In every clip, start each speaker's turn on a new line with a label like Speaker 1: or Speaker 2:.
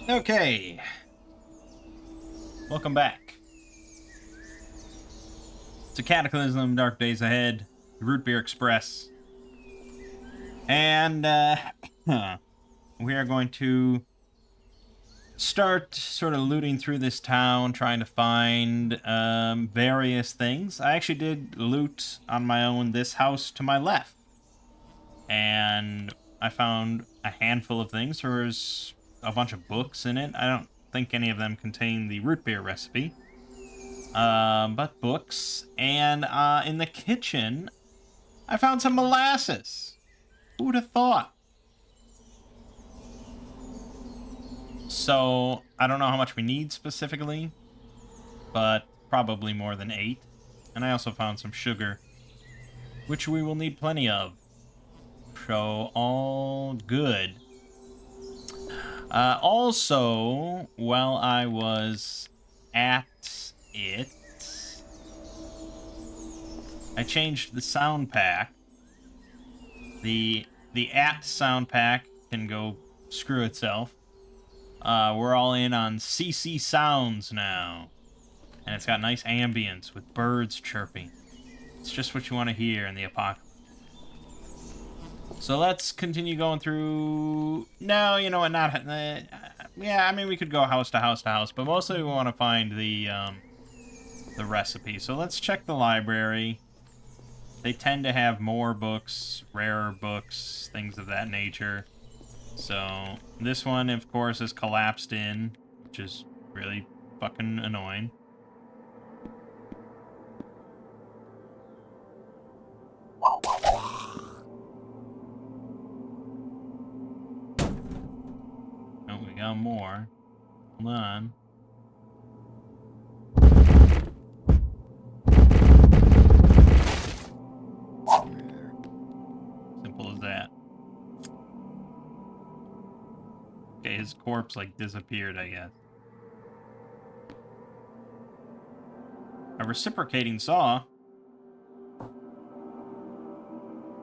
Speaker 1: Okay, welcome back to Cataclysm Dark Days Ahead, the Root Beer Express. And we are going to start sort of looting through this town, trying to find various things. I actually did loot on my own this house to my left, and I found a handful of things. There was a bunch of books in it. I don't think any of them contain the root beer recipe. But books. And in the kitchen, I found some molasses. Who would have thought? So, I don't know how much we need specifically, but probably more than 8. And I also found some sugar, which we will need plenty of. So, all good. Also, while I was at it, I changed the sound pack. The at sound pack can go screw itself. We're all in on CC sounds now, and it's got nice ambience with birds chirping. It's just what you want to hear in the apocalypse. So let's continue going through. No, you know what? Not. Yeah, I mean we could go house to house to house, but mostly we want to find the recipe. So let's check the library. They tend to have more books, rarer books, things of that nature. So this one, of course, is collapsed in, which is really fucking annoying. Oh, we got more. Hold on. Simple as that. Okay, his corpse, like, disappeared, I guess. A reciprocating saw?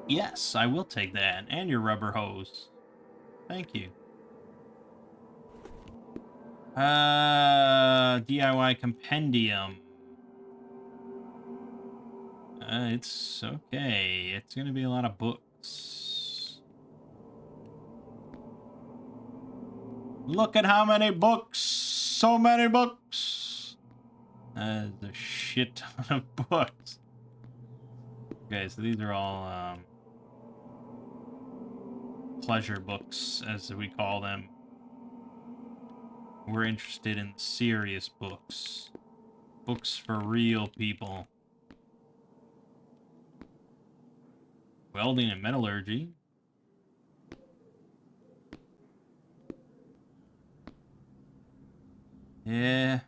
Speaker 1: Yes, I will take that. And your rubber hose. Thank you. DIY compendium. It's okay. It's gonna be a lot of books. Look at how many books! So many books! There's a shit ton of books. Okay, so these are all, pleasure books, as we call them. We're interested in serious books. Books for real people. Welding and metallurgy. Yeah,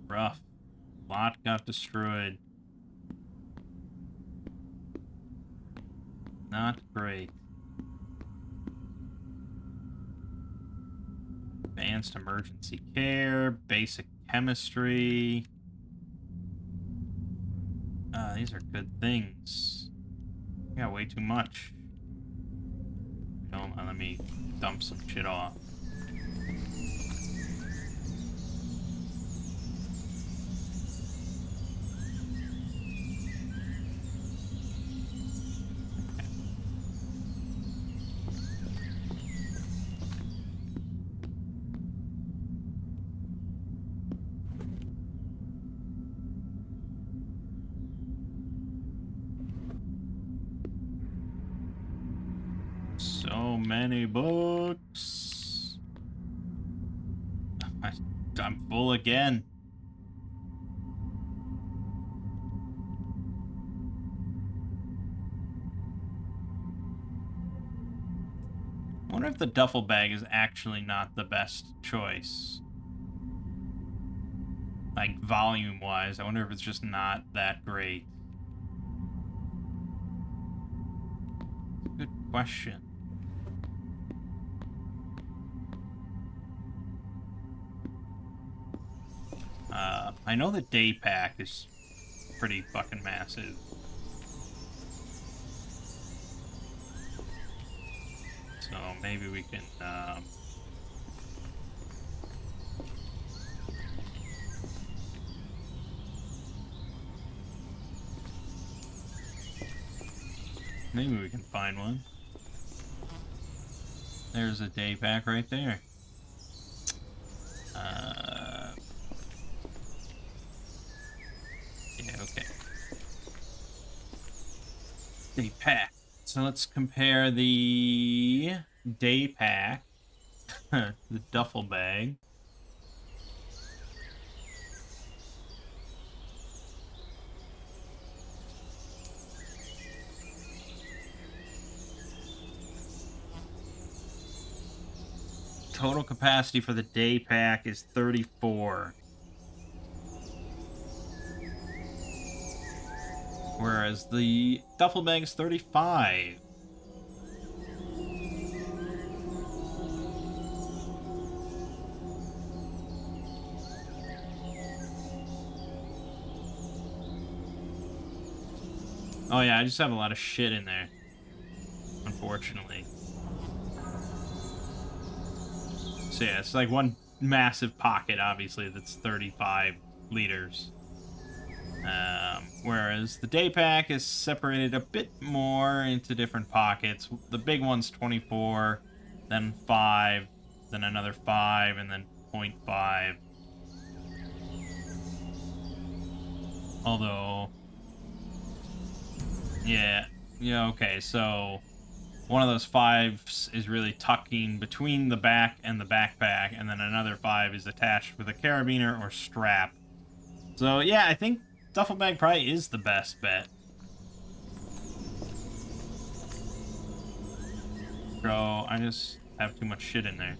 Speaker 1: rough. Lot got destroyed. Not great. Advanced emergency care, basic chemistry. These are good things. I got way too much. Don't let me dump some shit off. So many books. I'm full again. I wonder if the duffel bag is actually not the best choice. Like, volume-wise, I wonder if it's just not that great. Good question. I know the day pack is pretty fucking massive. So maybe we can... maybe we can find one. There's a day pack right there. Yeah, okay. Day pack. So let's compare the day pack, the duffel bag. Total capacity for the day pack is 34. Whereas the duffel bag is 35. Oh yeah, I just have a lot of shit in there, unfortunately. So yeah, it's like one massive pocket, obviously, that's 35 liters. Whereas the day pack is separated a bit more into different pockets. The big one's 24, then 5, then another 5, and then 0.5. Although, yeah, okay, so one of those 5s is really tucking between the back and the backpack, and then another 5 is attached with a carabiner or strap. So yeah, I think duffel bag probably is the best bet. Bro, I just have too much shit in there.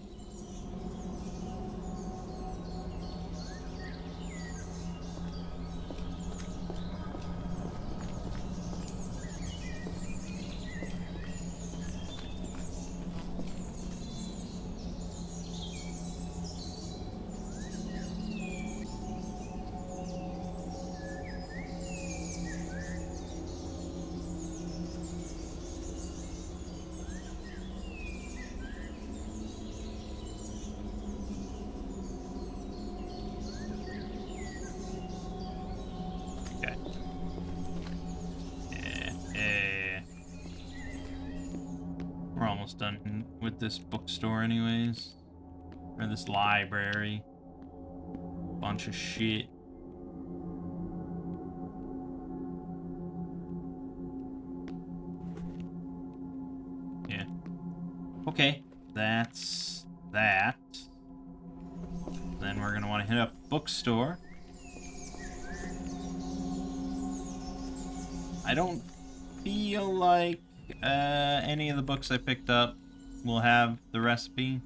Speaker 1: Okay. Yeah. We're almost done with this bookstore anyways. Or this library. Bunch of shit. Yeah. Okay. That's that. Then we're gonna want to hit up bookstore. I don't feel like any of the books I picked up will have the recipe.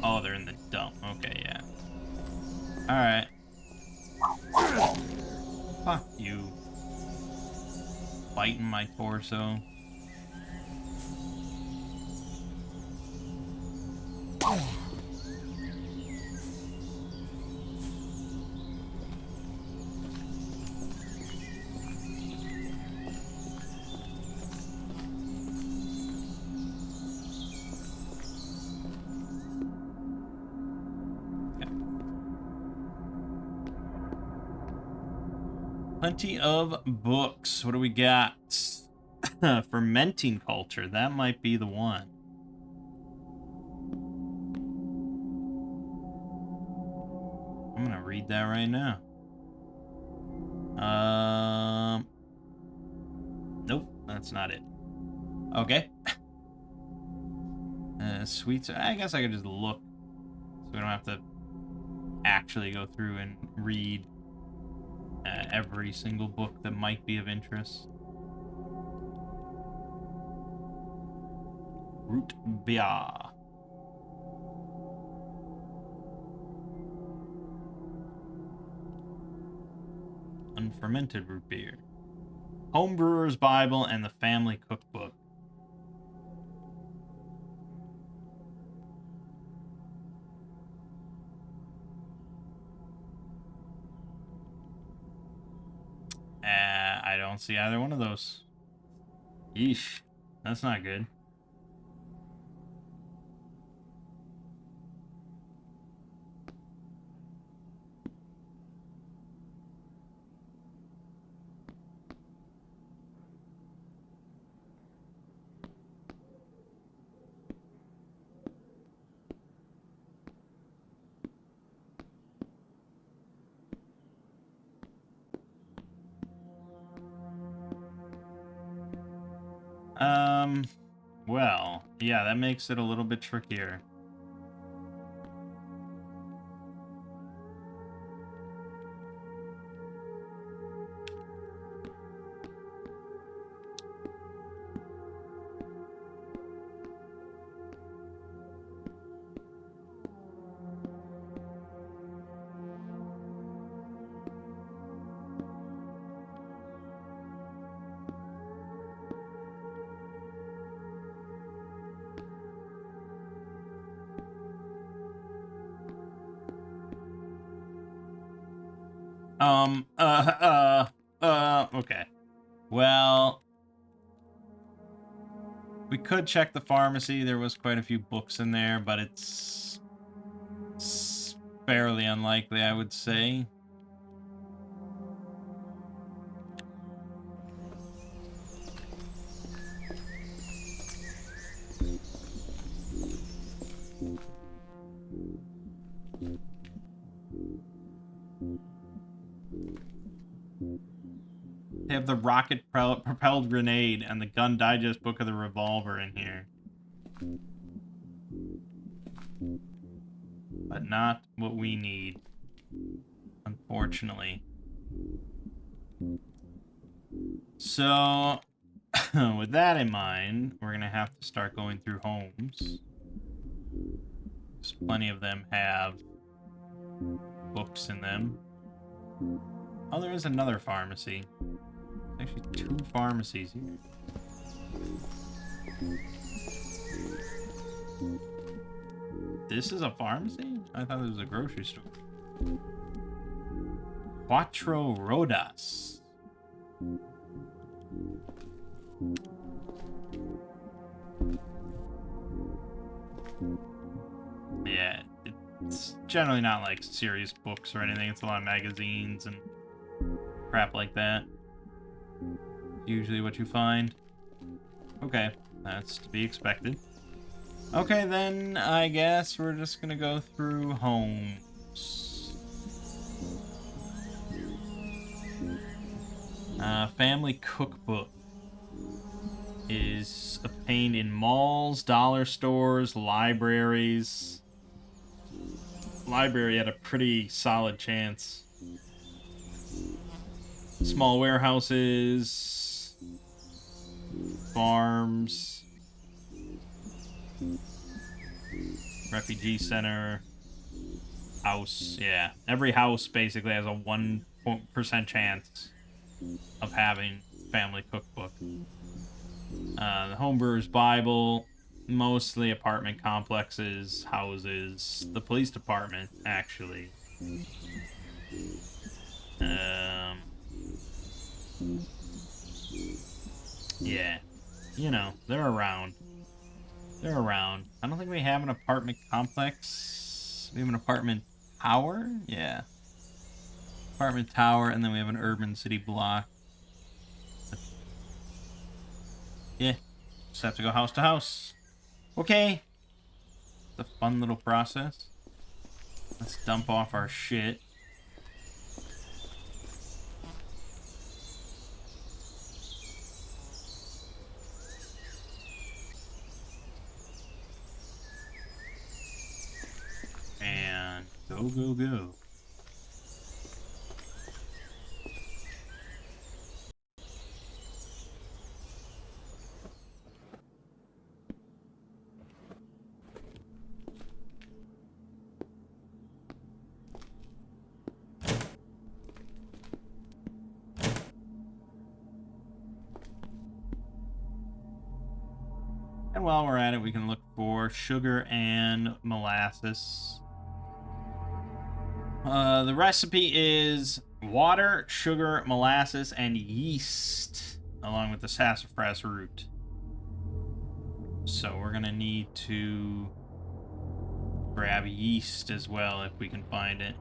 Speaker 1: Oh, they're in the dump. Okay, yeah. Alright. Fuck you. Biting my torso. Plenty of books. What do we got? Fermenting culture. That might be the one. I'm gonna read that right now. Nope, that's not it. Okay. Sweets. I guess I could just look, so we don't have to actually go through and read every single book that might be of interest. Root beer. Unfermented root beer. Homebrewer's Bible and the Family Cookbook. I don't see either one of those. Yeesh. That's not good. Well, yeah, that makes it a little bit trickier. Okay. Well, we could check the pharmacy. There was quite a few books in there, but it's fairly unlikely, I would say. They have the rocket-propelled grenade and the gun digest book of the revolver in here. But not what we need, unfortunately. So, with that in mind, we're going to have to start going through homes. Because plenty of them have books in them. Oh, there is another pharmacy. There's actually 2 pharmacies here. This is a pharmacy? I thought it was a grocery store. Cuatro Rodas. Yeah, it's generally not like serious books or anything. It's a lot of magazines and crap like that. Usually what you find. Okay, that's to be expected. Okay, then I guess we're just gonna go through homes. Family cookbook is obtained in malls, dollar stores, libraries. Library had a pretty solid chance. Small warehouses, farms, refugee center, house. Yeah, every house basically has a 1% chance of having family cookbook. The Homebrewer's Bible, mostly apartment complexes, houses, the police department, actually. Yeah, you know, they're around. They're around. I don't think we have an apartment complex. We have an apartment tower? Yeah. Apartment tower, and then we have an urban city block. Yeah. Just have to go house to house. Okay. It's a fun little process. Let's dump off our shit. And go, go, go. And while we're at it, we can look for sugar and molasses. The recipe is Water, sugar, molasses, and yeast, along with the sassafras root. So we're gonna need to grab yeast as well if we can find it.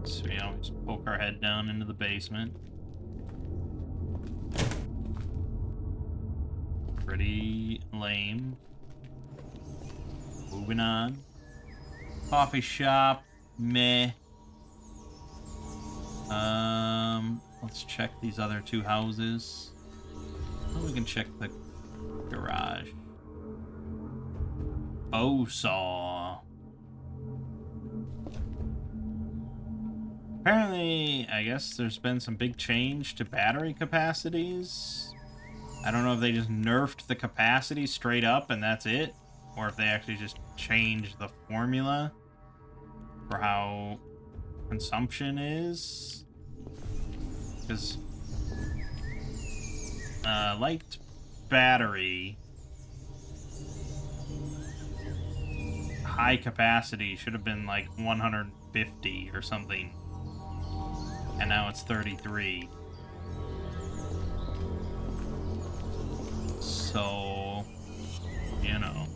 Speaker 1: So we always poke our head down into the basement. Pretty lame. Moving on. Coffee shop, meh. Let's check these other two houses. Oh, we can check the garage. Bow saw. Apparently, I guess there's been some big change to battery capacities. I don't know if they just nerfed the capacity straight up and that's it, or if they actually just changed the formula for how consumption is. Because light battery high capacity should have been like 150 or something, and now it's 33. So, you know.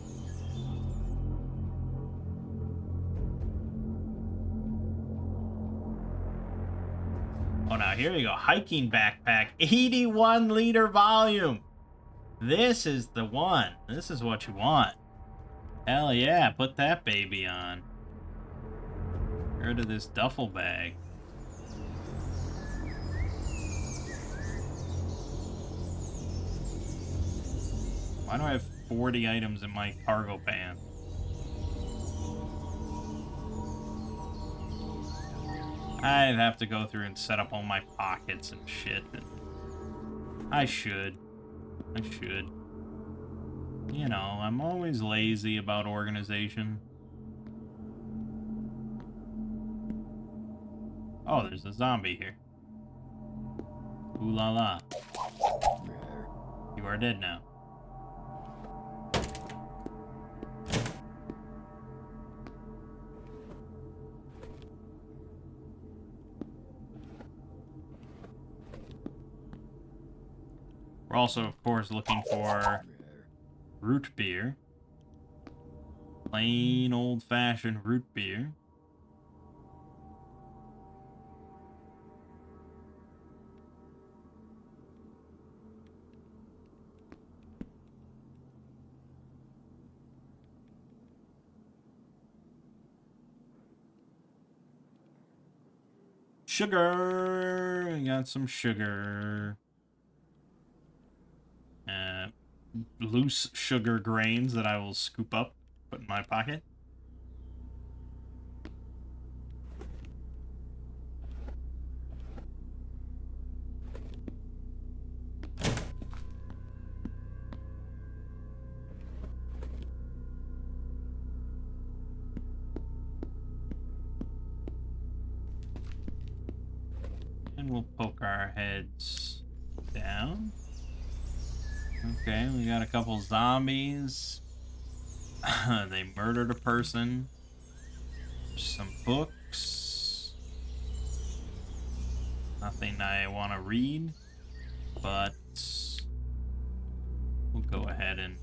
Speaker 1: Oh, now here you go. Hiking backpack, 81-liter volume. This is the one. This is what you want. Hell yeah, put that baby on. Get rid of this duffel bag. Why do I have 40 items in my cargo pants? I'd have to go through and set up all my pockets and shit. I should. You know, I'm always lazy about organization. Oh, there's a zombie here. Ooh la la. You are dead now. We're also, of course, looking for root beer. Plain old-fashioned root beer. Sugar! We got some sugar. Loose sugar grains that I will scoop up, put in my pocket. And we'll poke our heads down. Okay, we got a couple zombies. They murdered a person. Some books. Nothing I want to read, but we'll go ahead and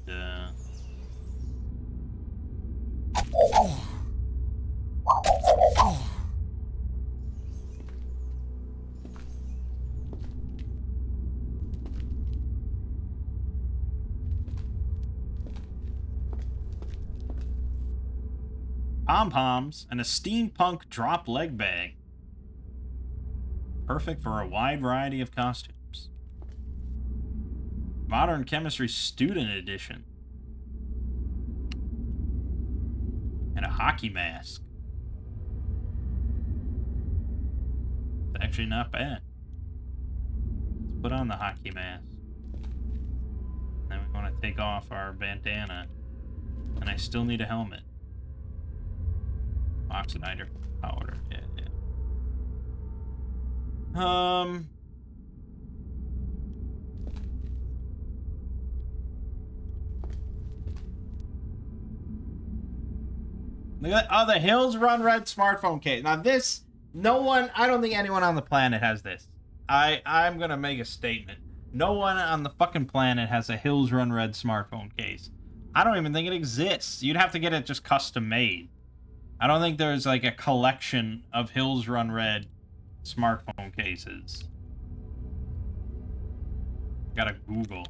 Speaker 1: pom-poms and a steampunk drop leg bag. Perfect for a wide variety of costumes. Modern Chemistry Student Edition. And a hockey mask. It's actually not bad. Let's put on the hockey mask. Then we want to take off our bandana. And I still need a helmet. Oxidizer powder. Yeah, yeah. Look at that. Oh, the Hills Run Red smartphone case. Now this, no one, I don't think anyone on the planet has this. I'm gonna make a statement. No one on the fucking planet has a Hills Run Red smartphone case. I don't even think it exists. You'd have to get it just custom made. I don't think there's like a collection of Hills Run Red smartphone cases. Gotta Google.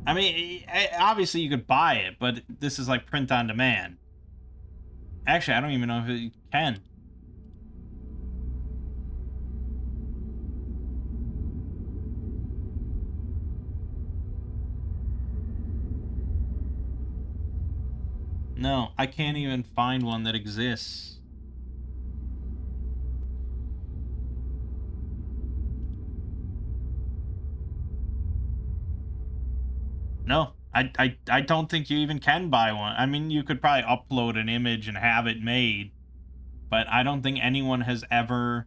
Speaker 1: I mean, obviously you could buy it, but this is like print on demand. Actually, I don't even know if it can. No, I can't even find one that exists. No, I don't think you even can buy one. I mean, you could probably upload an image and have it made, but I don't think anyone has ever...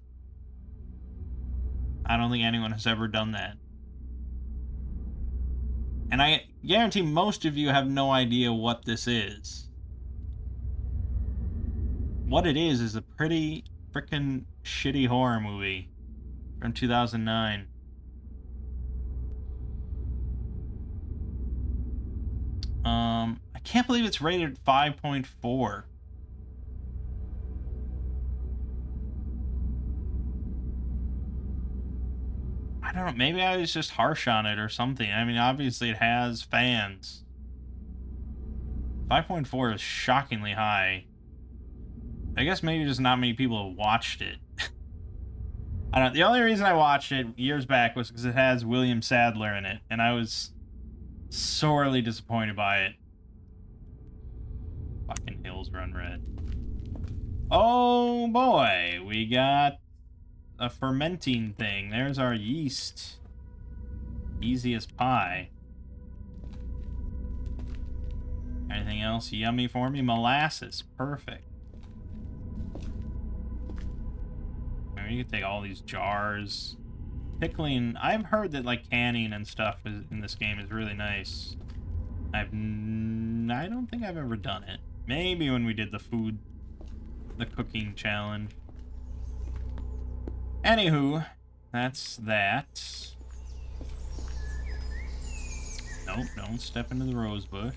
Speaker 1: I don't think anyone has ever done that. And I guarantee most of you have no idea what this is. What it is a pretty freaking shitty horror movie from 2009. I can't believe it's rated 5.4. I don't know, maybe I was just harsh on it or something. I mean, obviously it has fans. 5.4 is shockingly high. I guess maybe just not many people have watched it. I don't know. The only reason I watched it years back was because it has William Sadler in it, and I was sorely disappointed by it. Fucking Hills Run Red. Oh boy, we got a fermenting thing. There's our yeast. Easy as pie. Anything else yummy for me? Molasses. Perfect. Maybe you could take all these jars. Pickling. I've heard that like canning and stuff in this game is really nice. I don't think I've ever done it. Maybe when we did the cooking challenge. Anywho, that's that. Nope, don't step into the rose bush.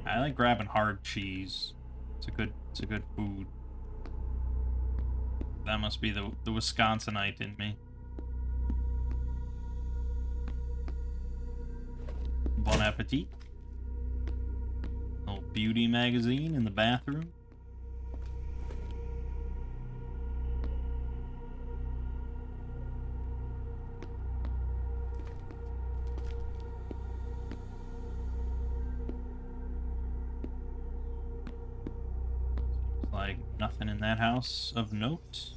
Speaker 1: I like grabbing hard cheese. It's a good food. That must be the Wisconsinite in me. Bon appetit. Little beauty magazine in the bathroom. Like nothing in that house of note.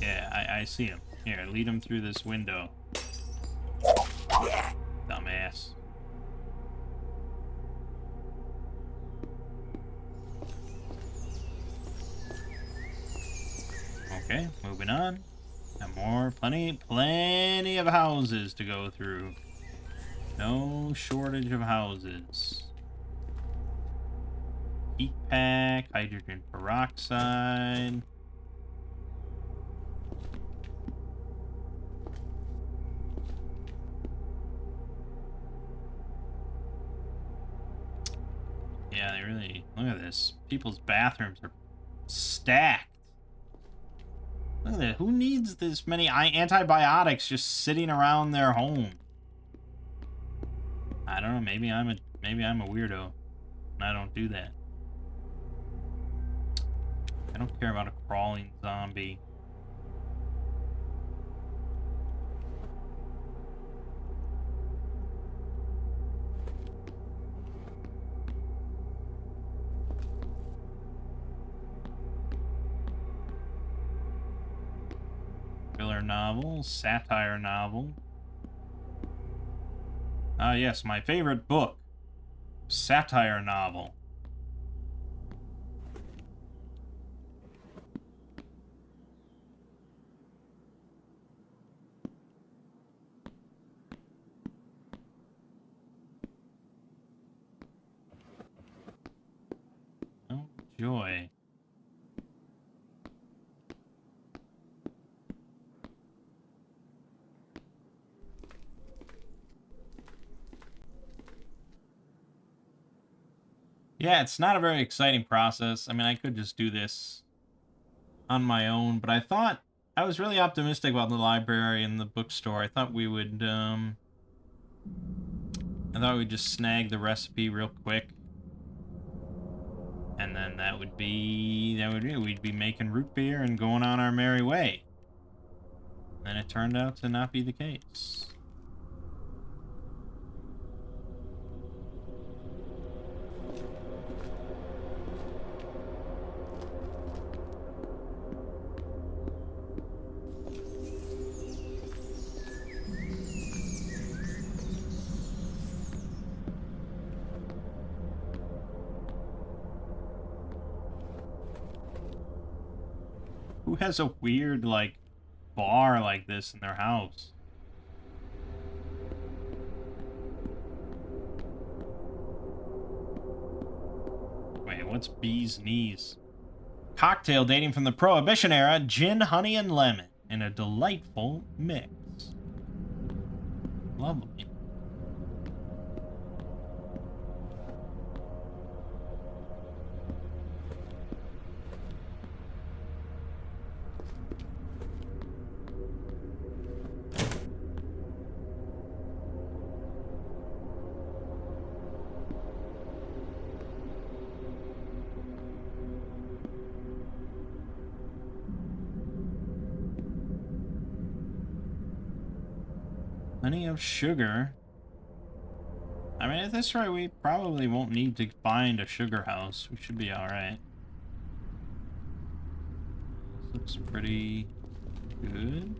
Speaker 1: Yeah, I see him. Here, lead him through this window. Dumbass. Okay, moving on. Got more, plenty of houses to go through. No shortage of houses. Heat pack, hydrogen peroxide. Yeah, they really... Look at this. People's bathrooms are stacked. Look at that. Who needs this many antibiotics just sitting around their home? I don't know. Maybe I'm a weirdo, and I don't do that. don't care about a crawling zombie. Thriller novel, satire novel. Ah, yes, my favorite book. Satire novel. Oh, joy. Yeah, it's not a very exciting process. I mean, I could just do this on my own, but I was really optimistic about the library and the bookstore. I thought we'd just snag the recipe real quick. And then we'd be making root beer and going on our merry way. And it turned out to not be the case. Who has a weird, like, bar like this in their house? Wait, what's bee's knees? Cocktail dating from the Prohibition era, gin, honey, and lemon in a delightful mix. Lovely. Plenty of sugar. I mean, at this rate, we probably won't need to find a sugar house. We should be alright. Looks pretty good.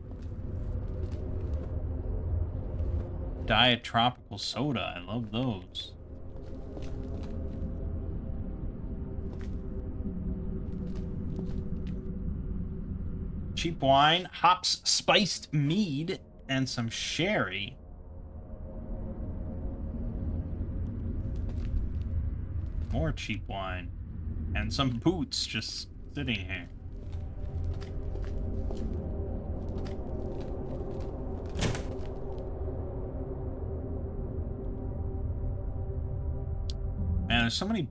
Speaker 1: Diet tropical soda. I love those. Cheap wine, hops spiced mead, and some sherry. More cheap wine. And some boots just sitting here. Man, there's so many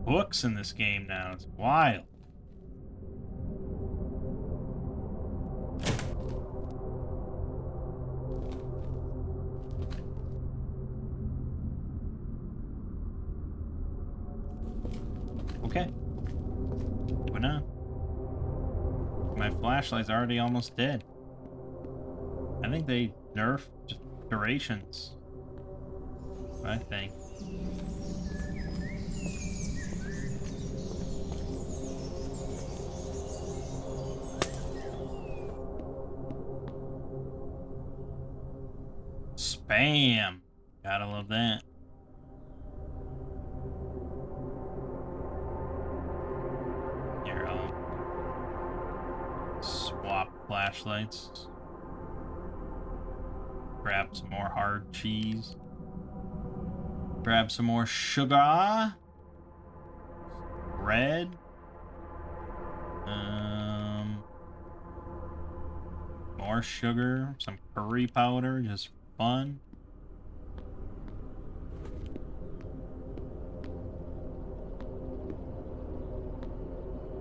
Speaker 1: books in this game now. It's wild. Okay. Why not? My flashlight's already almost dead. I think they nerfed durations. I think. Spam. Gotta love that. Here, I'll swap flashlights. Grab some more hard cheese. Grab some more sugar. Bread. More sugar. Some curry powder. Just fun.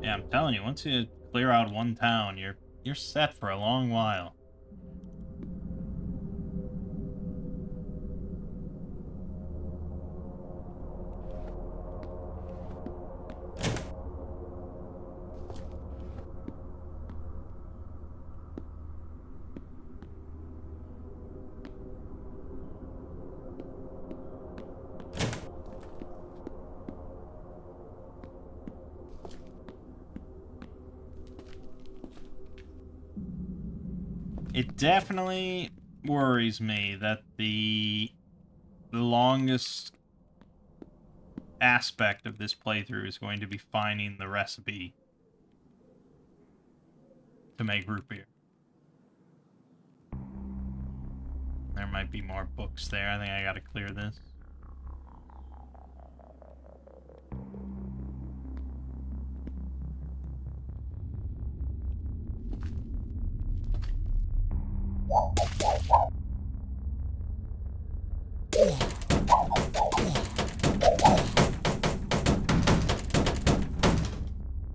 Speaker 1: Yeah, I'm telling you, once you clear out one town, you're set for a long while. It definitely worries me that the longest aspect of this playthrough is going to be finding the recipe to make root beer. There might be more books there. I think I gotta clear this.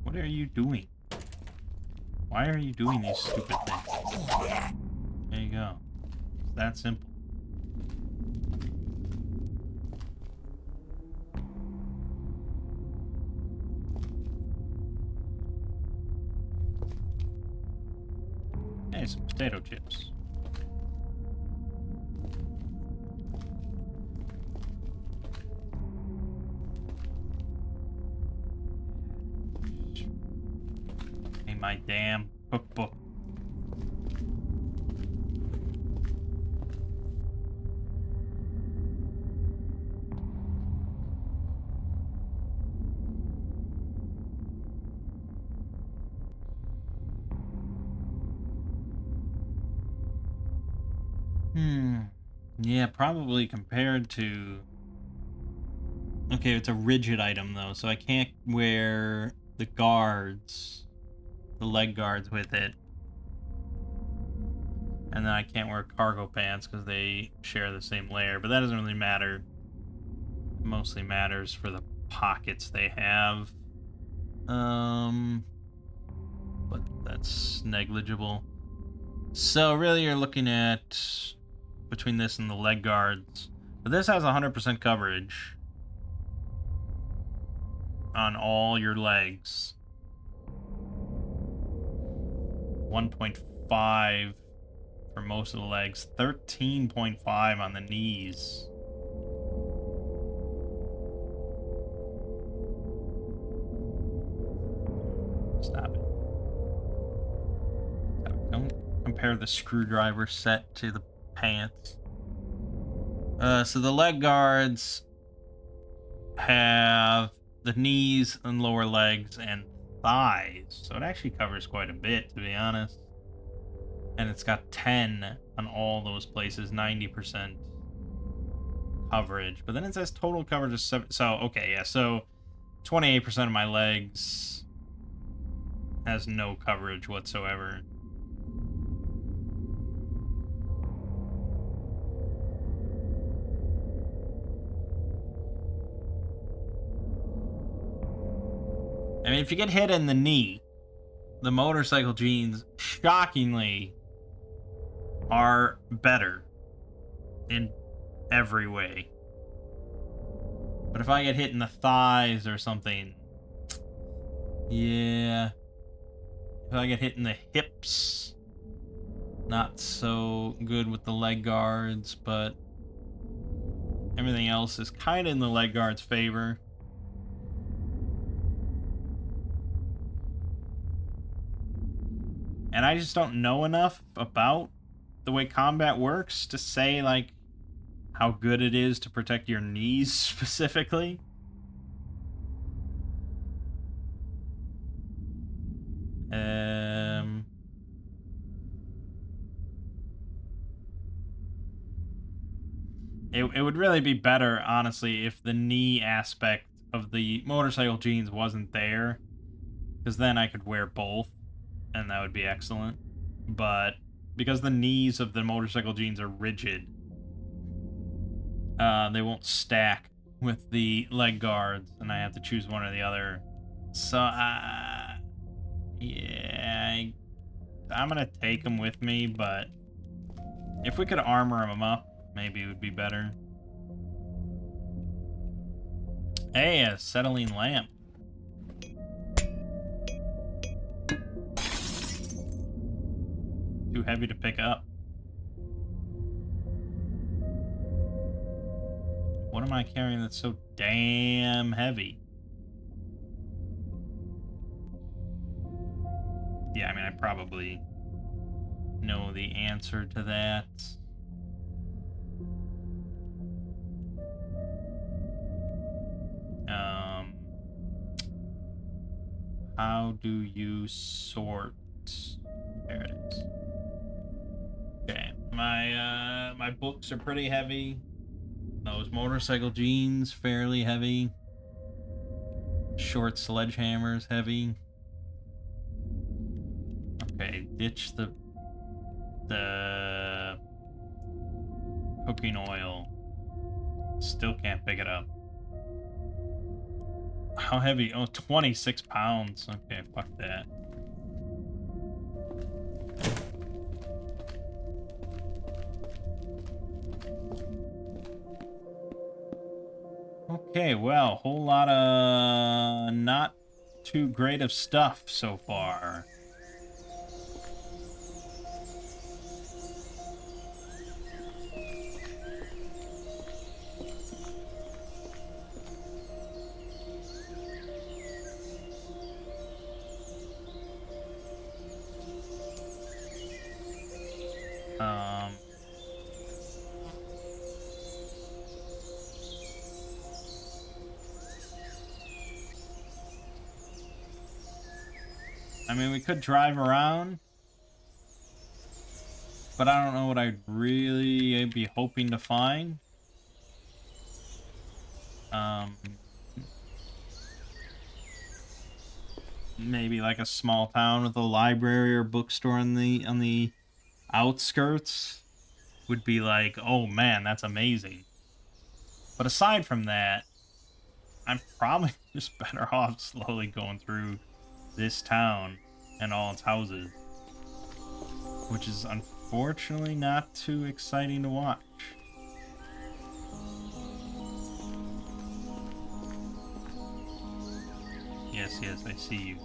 Speaker 1: What are you doing? Why are you doing these stupid things? There you go. It's that simple. Hey, some potato chips. Hey, my damn cookbook. Yeah, probably compared to... Okay, it's a rigid item, though, so I can't wear the guards, the leg guards with it. And then I can't wear cargo pants because they share the same layer, but that doesn't really matter. It mostly matters for the pockets they have. But that's negligible. So really you're looking at between this and the leg guards. But this has 100% coverage on all your legs. 1.5 for most of the legs. 13.5 on the knees. Stop it. Don't compare the screwdriver set to the pants. So the leg guards have the knees and lower legs and thighs. So it actually covers quite a bit, to be honest. And it's got 10 on all those places, 90% coverage. But then it says total coverage is 7. So, okay, yeah, so 28% of my legs has no coverage whatsoever. I mean, if you get hit in the knee, the motorcycle jeans, shockingly, are better in every way. But if I get hit in the thighs or something, yeah. If I get hit in the hips, not so good with the leg guards, but everything else is kind of in the leg guard's favor. And I just don't know enough about the way combat works to say, like, how good it is to protect your knees specifically. It would really be better, honestly, if the knee aspect of the motorcycle jeans wasn't there. Because then I could wear both, and that would be excellent. But because the knees of the motorcycle jeans are rigid, they won't stack with the leg guards, and I have to choose one or the other. So, yeah, I'm gonna take them with me, but if we could armor them up, maybe it would be better. Hey, a acetylene lamp. Too heavy to pick up. What am I carrying that's so damn heavy? Yeah, I mean, I probably know the answer to that. How do you sort? There it is. Okay, my books are pretty heavy. Those motorcycle jeans fairly heavy. Short sledgehammers heavy. Okay, ditch the cooking oil. Still can't pick it up. How heavy? Oh, 26 pounds. Okay, fuck that. Okay, well, whole lot of not too great of stuff so far. I mean, we could drive around, but I don't know what I'd really be hoping to find. Maybe like a small town with a library or bookstore on the outskirts would be like, oh man, that's amazing. But aside from that, I'm probably just better off slowly going through this town and all its houses, which is unfortunately not too exciting to watch. Yes, yes, I see you.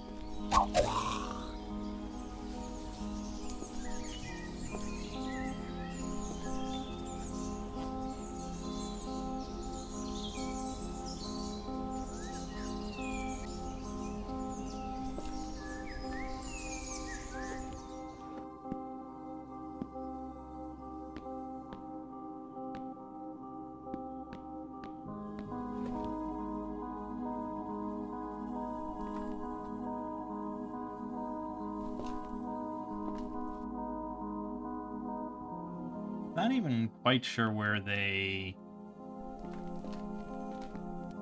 Speaker 1: Not even quite sure where they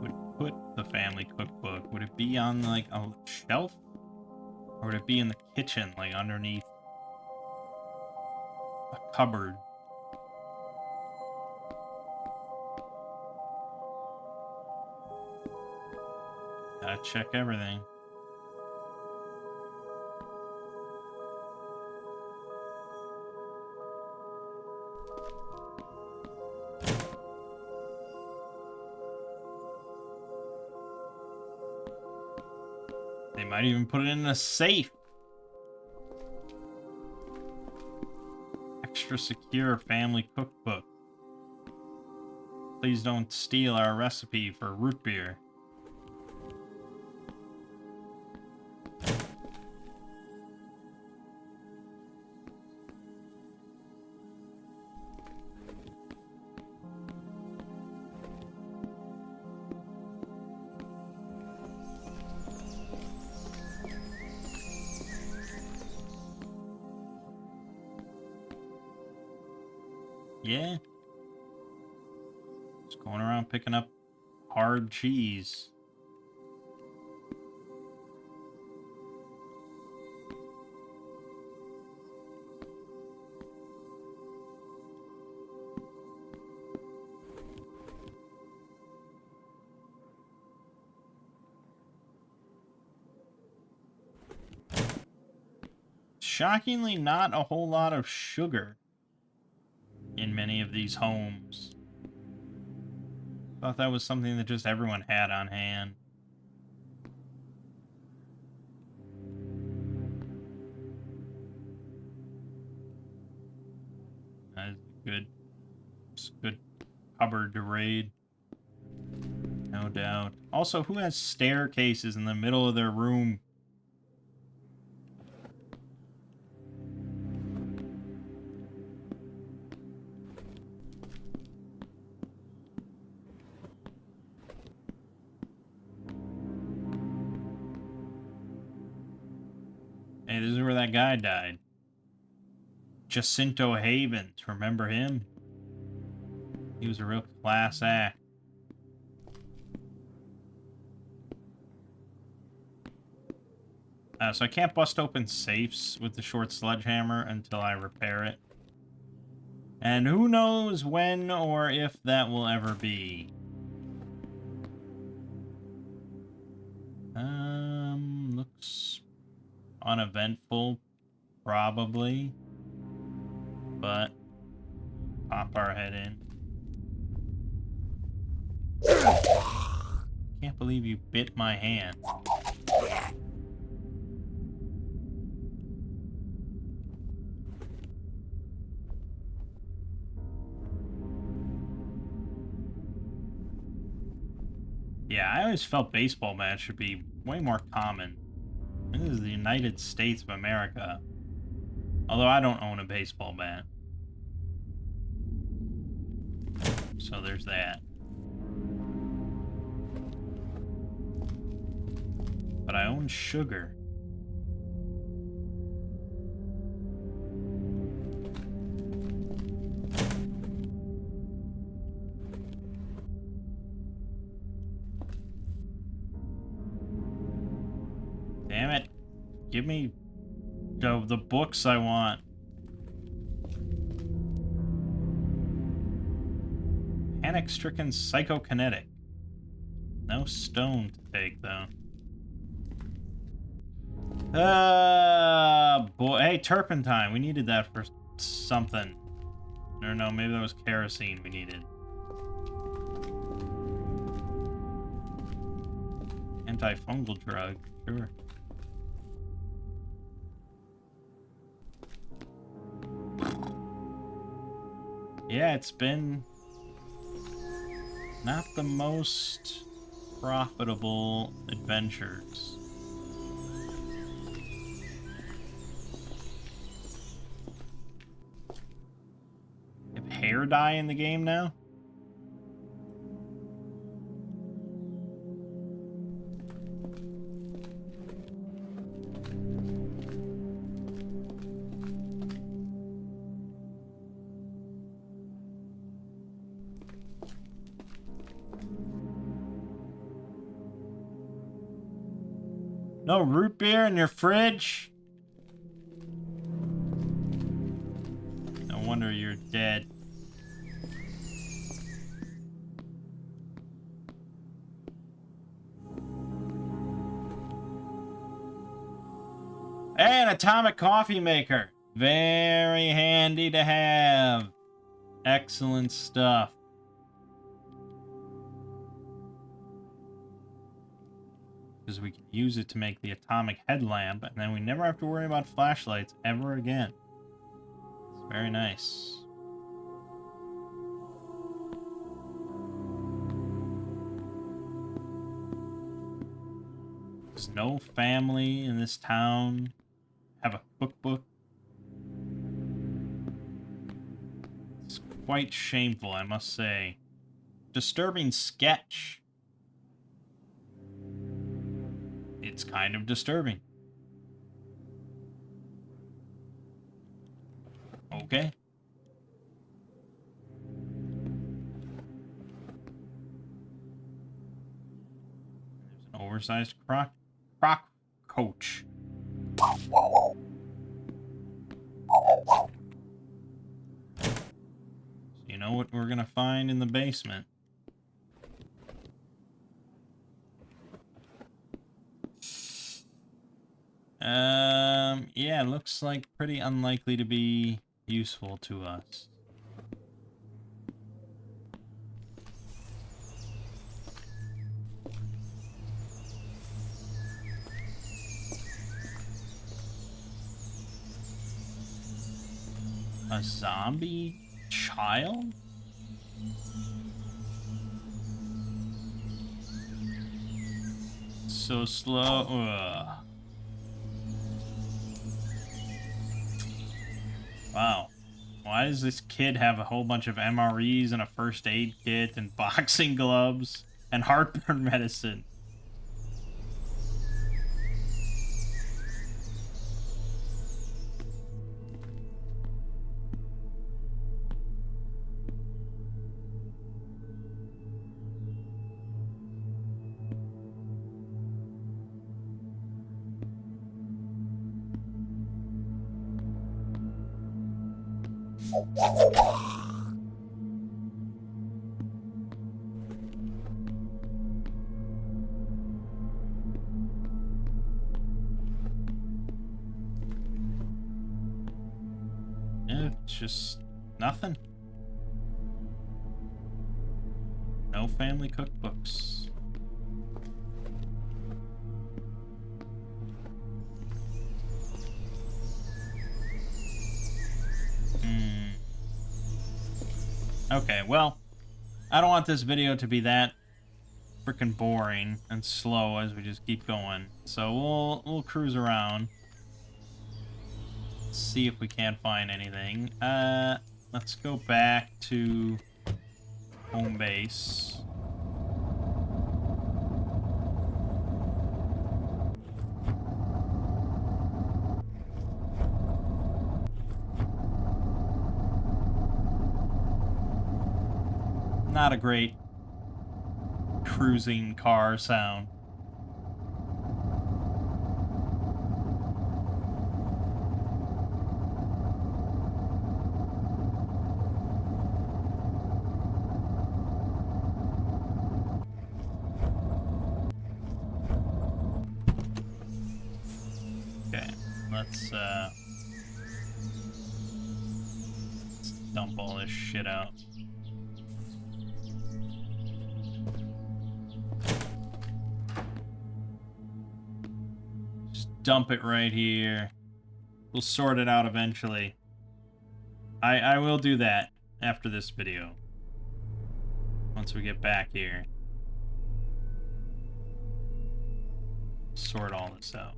Speaker 1: would put the family cookbook. Would it be on like a shelf? Or would it be in the kitchen, like underneath a cupboard? Gotta check everything. They might even put it in a safe. Extra secure family cookbook. Please don't steal our recipe for root beer. Yeah. Just going around picking up hard cheese. Shockingly, not a whole lot of sugar in many of these homes. Thought that was something that just everyone had on hand. That's it's a good cupboard to raid. No doubt. Also, who has staircases in the middle of their room? Hey, this is where that guy died. Jacinto Havens. Remember him? He was a real class act. So I can't bust open safes with the short sledgehammer until I repair it. And who knows when or if that will ever be. Looks uneventful, probably. But pop our head in. Can't believe you bit my hand. Yeah, I always felt baseball bats should be way more common. This is the United States of America. Although I don't own a baseball bat. So there's that. But I own sugar. Damn it. Give me the books I want. Panic-stricken psychokinetic. No stone to take, though. Boy. Hey, turpentine. We needed that for something. Or no, maybe that was kerosene we needed. Antifungal drug. Sure. Yeah, it's been not the most profitable adventures. You have hair dye in the game now? No root beer in your fridge? No wonder you're dead. An atomic coffee maker. Very handy to have. Excellent stuff. Because we can use it to make the atomic headlamp, and then we never have to worry about flashlights ever again. It's very nice. Does no family in this town have a cookbook? It's quite shameful, I must say. Disturbing sketch. It's kind of disturbing. Okay. There's an oversized croc coach. So you know what we're gonna find in the basement? Yeah, looks like pretty unlikely to be useful to us. A zombie child? So slow. Ugh. Wow. Why does this kid have a whole bunch of MREs and a first aid kit and boxing gloves and heartburn medicine? Yeah, it's just nothing. No family cookbooks. Okay, well, I don't want this video to be that freaking boring and slow as we just keep going. So we'll cruise around. See if we can't find anything. Let's go back to home base. Not a great cruising car sound. Okay, let's dump all this shit out. Dump it right here. We'll sort it out eventually. I will do that after this video. Once we get back here. Sort all this out.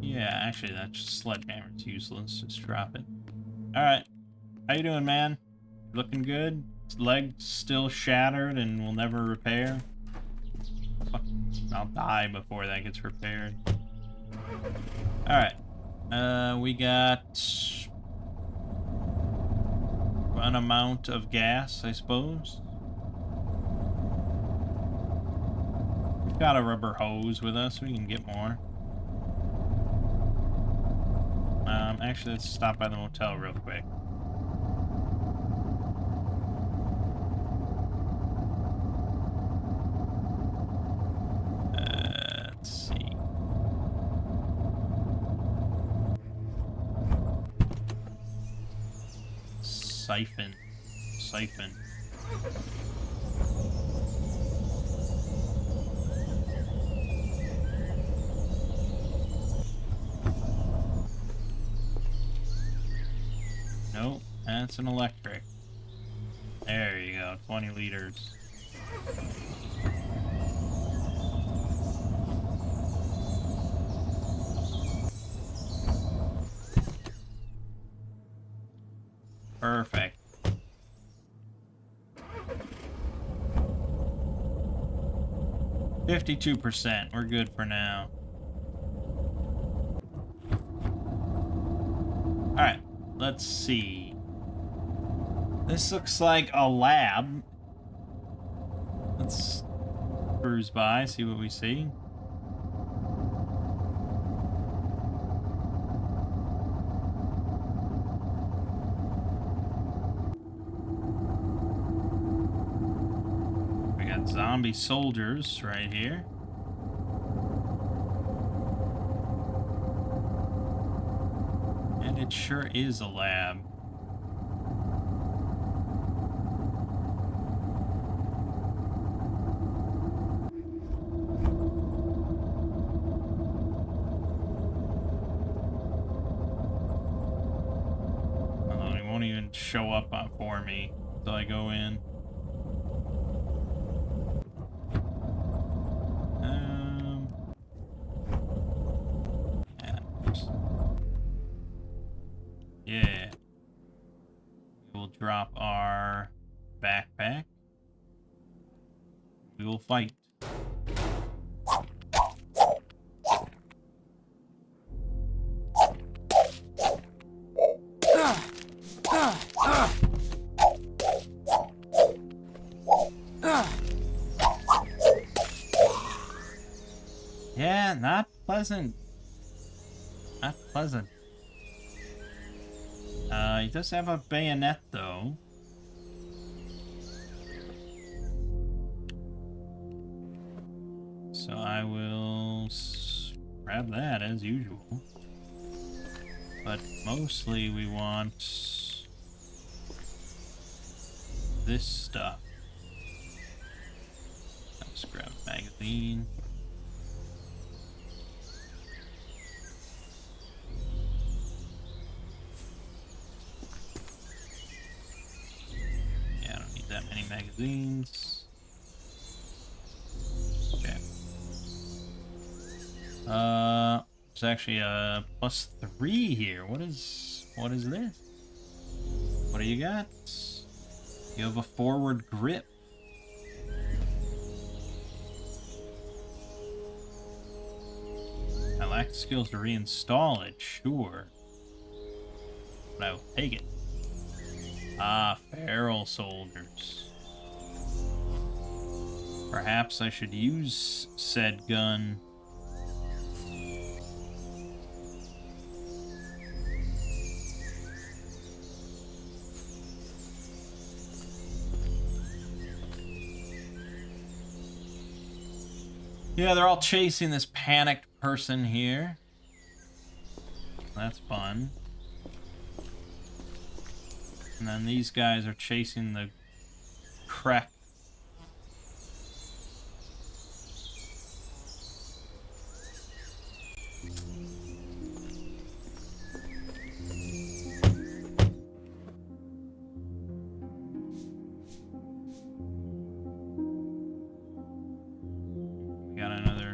Speaker 1: Yeah, actually, that sledgehammer's useless. Just drop it. Alright. How you doing, man? Looking good? Leg still shattered and will never repair? Fuck, I'll die before that gets repaired. Alright. We got an amount of gas, I suppose. We've got a rubber hose with us. We can get more. Actually, let's stop by the motel real quick. Let's see. Siphon. Nope, that's an electric. There you go, 20 liters. Perfect. %. We're good for now. Alright, let's see. This looks like a lab. Let's cruise by, see what we see. We got zombie soldiers right here. And it sure is a lab. Although he won't even show up for me until I go in. Yeah. We will drop our backpack. We will fight. Yeah, not pleasant. Not pleasant. He does have a bayonet, though. So I will grab that, as usual. But mostly we want this stuff. Let's grab a magazine. Yeah, I don't need that many magazines. Okay. There's actually a +3 here. What is this? What do you got? You have a forward grip. I lack the skills to reinstall it, sure. But I will take it. Ah, feral soldiers. Perhaps I should use said gun. Yeah, they're all chasing this panicked person here. That's fun. And then these guys are chasing the crack. We got another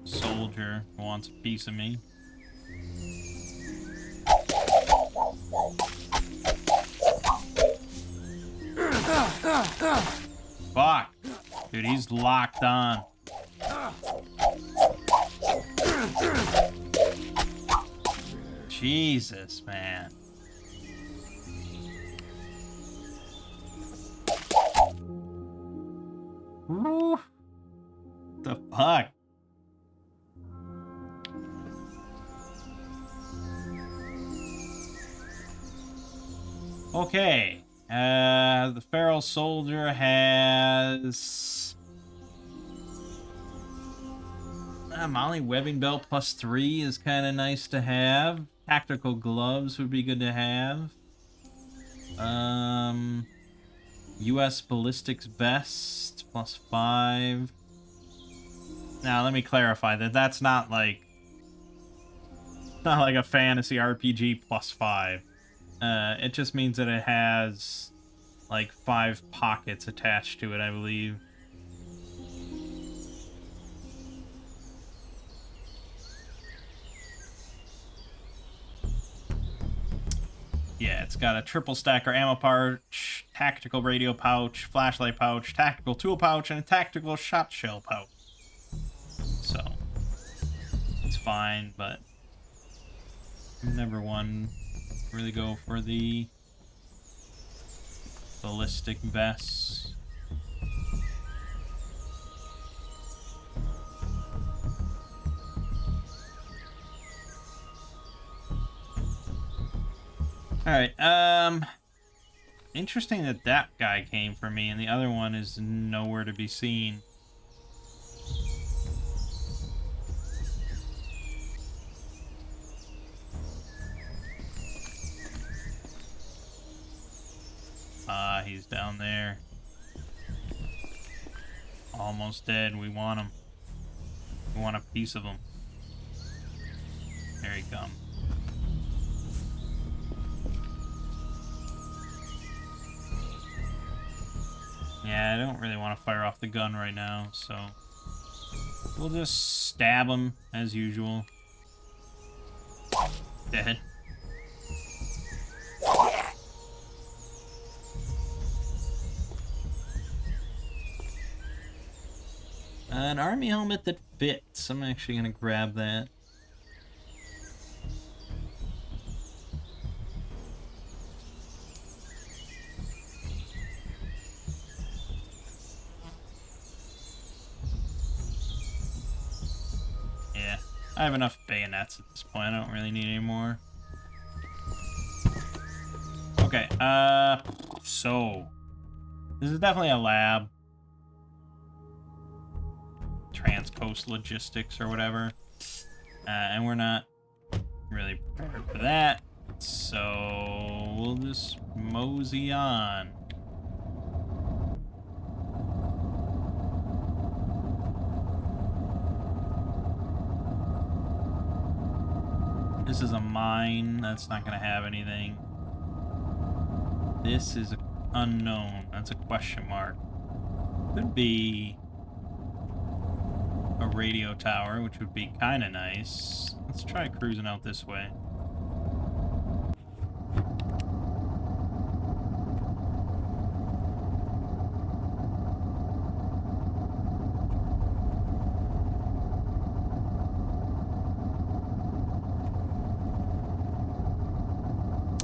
Speaker 1: soldier who wants a piece of me. Fuck. Dude, he's locked on. Jesus, man. Woo. The fuck? Okay. The feral soldier has Molly webbing belt +3 is kind of nice to have. Tactical gloves would be good to have. U.S. ballistics vest +5. Now let me clarify that that's not like a fantasy RPG +5. It just means that it has like 5 pockets attached to it, I believe. Yeah, it's got a triple stacker ammo pouch, tactical radio pouch, flashlight pouch, tactical tool pouch, and a tactical shot shell pouch. So, it's fine, but number one, really go for the ballistic vests. Alright, interesting that that guy came for me and the other one is nowhere to be seen. He's down there. Almost dead. We want him. We want a piece of him. There he comes. Yeah, I don't really want to fire off the gun right now, so we'll just stab him as usual. Dead. An army helmet that fits. I'm actually gonna grab that. I have enough bayonets at this point. I don't really need any more. Okay, so this is definitely a lab. Transcoast logistics or whatever. And we're not really prepared for that. So we'll just mosey on. This is a mine. That's not going to have anything. This is unknown. That's a question mark. Could be a radio tower, which would be kind of nice. Let's try cruising out this way.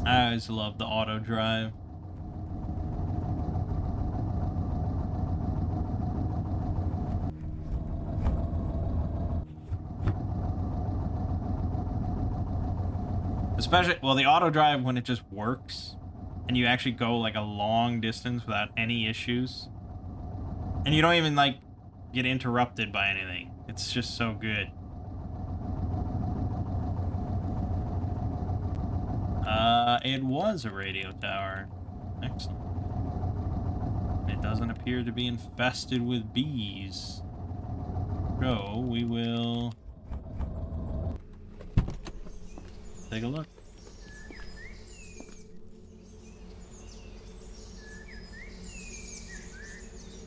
Speaker 1: I always love the auto drive. Especially, well, the auto drive when it just works and you actually go like a long distance without any issues. And you don't even like get interrupted by anything. It's just so good. It was a radio tower. Excellent. It doesn't appear to be infested with bees. So we will take a look.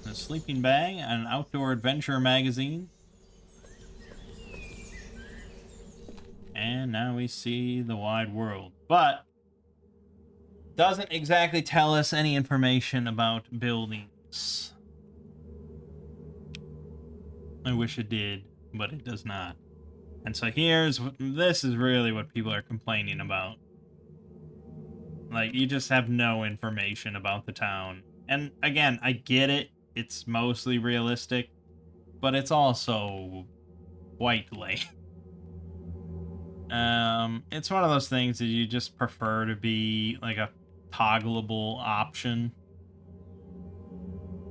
Speaker 1: A sleeping bag, an outdoor adventure magazine. And now we see the wide world. But doesn't exactly tell us any information about buildings. I wish it did, but it does not. And so this is really what people are complaining about. Like, you just have no information about the town. And again, I get it. It's mostly realistic, but it's also quite lame. It's one of those things that you just prefer to be like a toggleable option.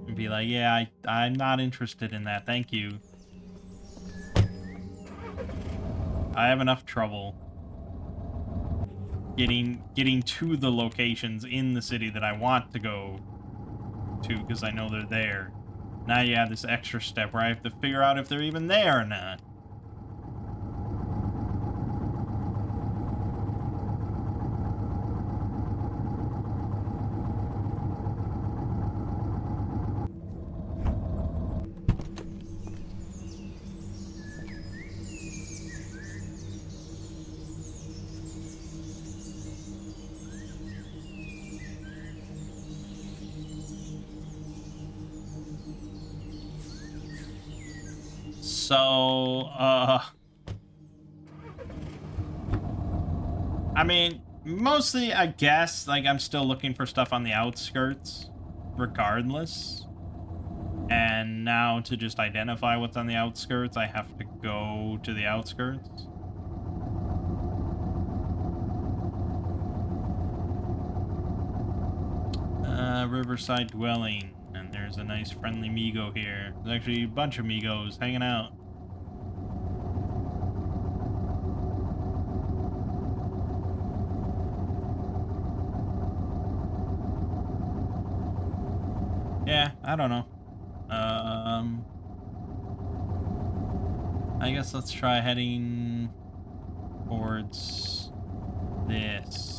Speaker 1: And be like, yeah, I'm not interested in that, thank you. I have enough trouble getting to the locations in the city that I want to go to because I know they're there. Now you have this extra step where I have to figure out if they're even there or not. So, I mean, mostly, I guess, like, I'm still looking for stuff on the outskirts, regardless. And now, to just identify what's on the outskirts, I have to go to the outskirts. Riverside Dwelling. And there's a nice friendly Migo here. There's actually a bunch of Migos hanging out. Yeah, I don't know. I guess let's try heading towards this.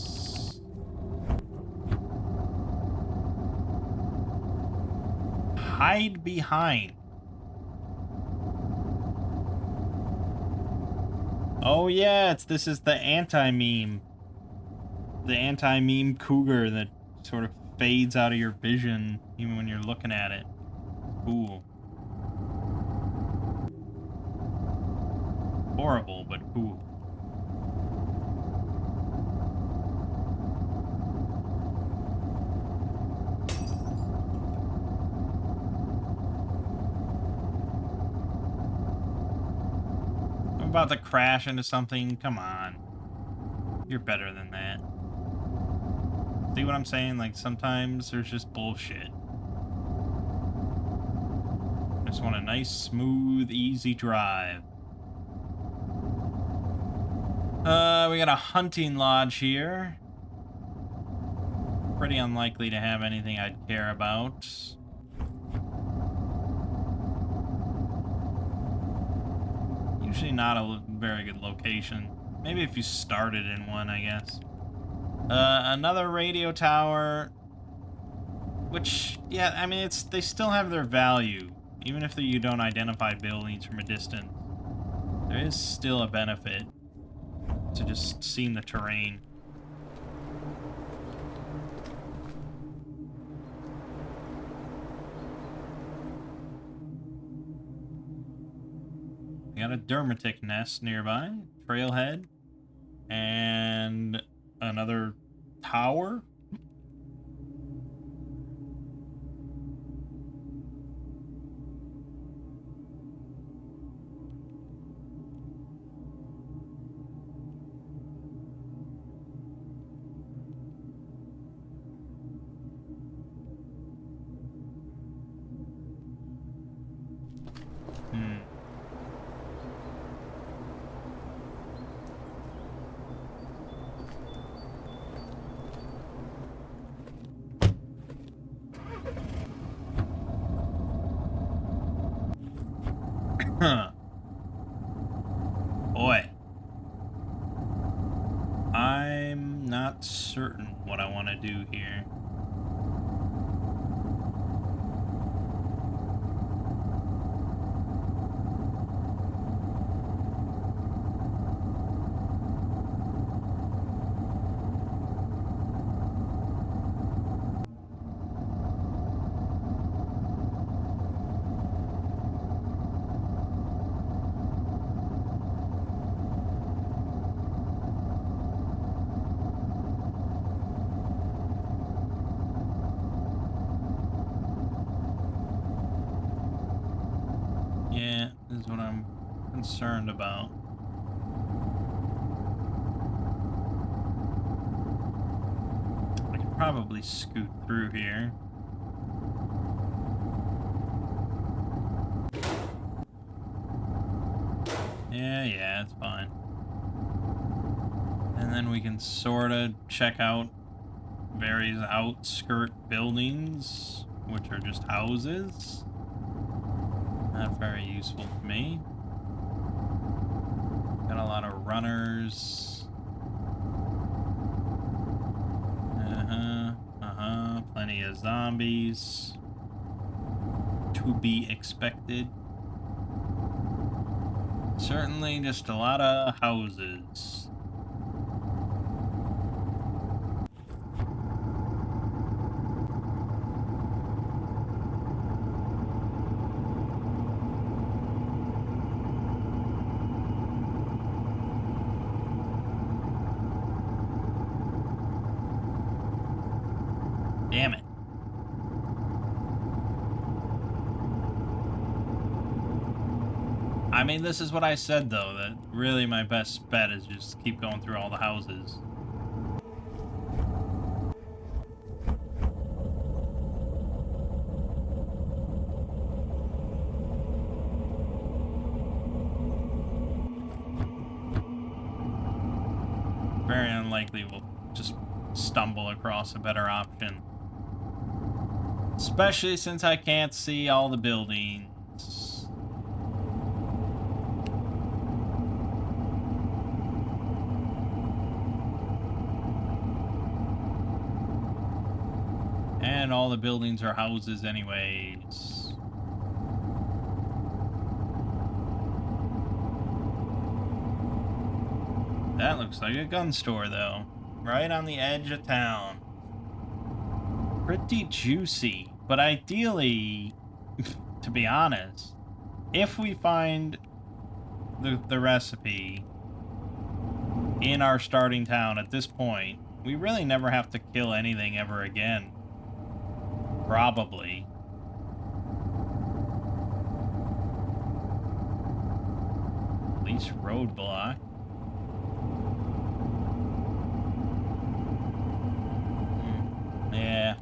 Speaker 1: Hide behind. Oh yeah, this is the anti-meme. The anti-meme cougar that sort of fades out of your vision even when you're looking at it. Cool. Horrible, but cool. about to crash into something. Come on. You're better than that. See what I'm saying? Like, sometimes there's just bullshit. Just want a nice, smooth, easy drive. We got a hunting lodge here. Pretty unlikely to have anything I'd care about. Usually not a very good location. Maybe if you started in one, I guess. Another radio tower. Which, yeah, I mean, they still have their value. Even if you don't identify buildings from a distance. There is still a benefit to just seeing the terrain. We got a Dermatic nest nearby, trailhead, and another tower. Huh. Boy. I'm not certain what I want to do here. Yeah, this is what I'm concerned about. I could probably scoot through here. Yeah, it's fine. And then we can sort of check out various outskirt buildings, which are just houses. Not very useful to me. Got a lot of runners. Plenty of zombies. To be expected. Certainly just a lot of houses. Damn it. I mean, this is what I said, though, that really my best bet is just keep going through all the houses. Very unlikely we'll just stumble across a better option. Especially since I can't see all the buildings. And all the buildings are houses anyways. That looks like a gun store, though. Right on the edge of town. Pretty juicy. But ideally, to be honest, if we find the recipe in our starting town at this point, we really never have to kill anything ever again. Probably. Police roadblock. Yeah.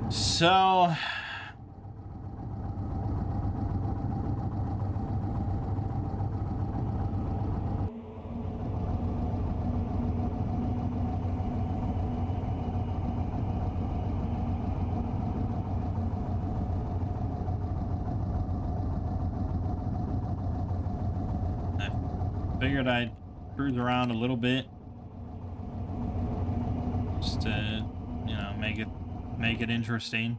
Speaker 1: So... figured I'd cruise around a little bit just to, you know, make it interesting.